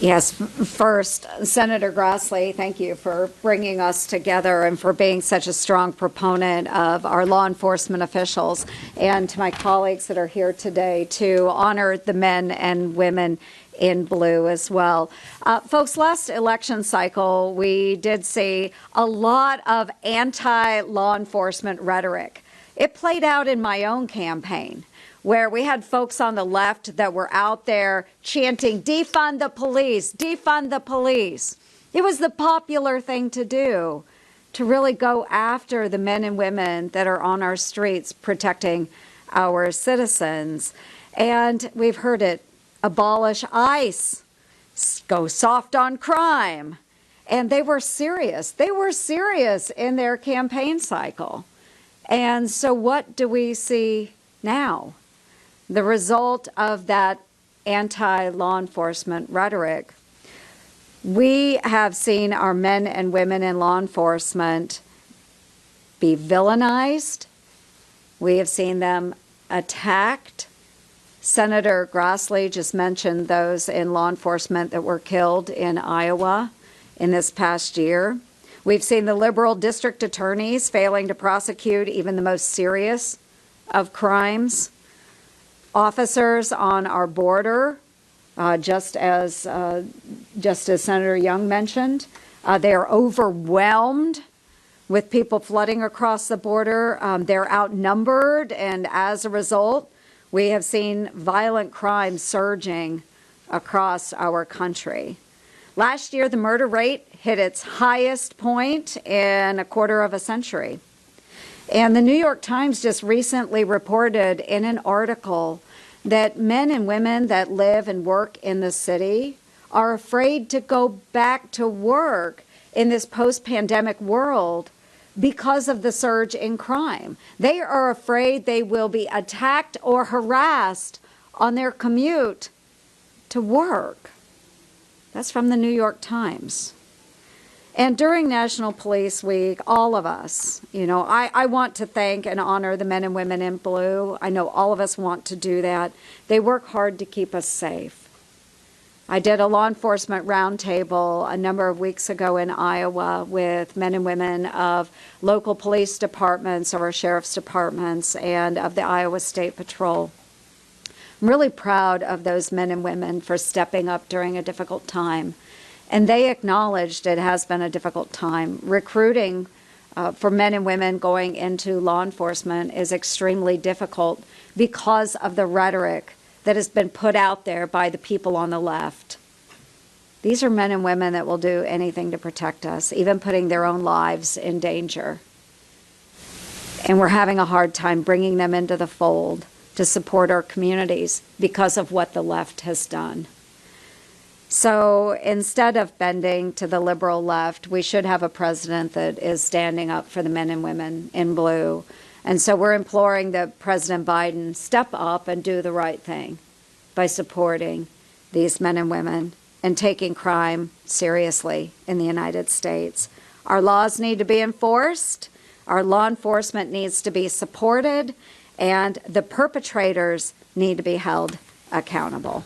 Yes, first, Senator Grassley, thank you for bringing us together and for being such a strong proponent of our law enforcement officials, and to my colleagues that are here today to honor the men and women in blue as well. Folks, last election cycle, we did see a lot of anti-law enforcement rhetoric. It played out in my own campaign, where we had folks on the left that were out there chanting, defund the police, defund the police. It was the popular thing to do, to really go after the men and women that are on our streets protecting our citizens. And we've heard it, abolish ICE, go soft on crime. And they were serious. They were serious in their campaign cycle. And so what do we see now? The result of that anti-law enforcement rhetoric, we have seen our men and women in law enforcement be villainized. We have seen them attacked. Senator Grassley just mentioned those in law enforcement that were killed in Iowa in this past year. We've seen the liberal district attorneys failing to prosecute even the most serious of crimes. Officers on our border, just as Senator Young mentioned, they are overwhelmed with people flooding across the border. They're outnumbered, and as a result, we have seen violent crime surging across our country. Last year, the murder rate hit its highest point in a quarter of a century. And the New York Times just recently reported in an article that men and women that live and work in the city are afraid to go back to work in this post-pandemic world because of the surge in crime. They are afraid they will be attacked or harassed on their commute to work. That's from the New York Times. And during National Police Week, all of us, I want to thank and honor the men and women in blue. I know all of us want to do that. They work hard to keep us safe. I did a law enforcement roundtable a number of weeks ago in Iowa with men and women of local police departments, of our sheriff's departments, and of the Iowa State Patrol. I'm really proud of those men and women for stepping up during a difficult time. And they acknowledged it has been a difficult time. Recruiting for men and women going into law enforcement is extremely difficult because of the rhetoric that has been put out there by the people on the left. These are men and women that will do anything to protect us, even putting their own lives in danger. And we're having a hard time bringing them into the fold to support our communities because of what the left has done. So instead of bending to the liberal left, we should have a president that is standing up for the men and women in blue. And so we're imploring that President Biden step up and do the right thing by supporting these men and women and taking crime seriously in the United States. Our laws need to be enforced, our law enforcement needs to be supported, and the perpetrators need to be held accountable.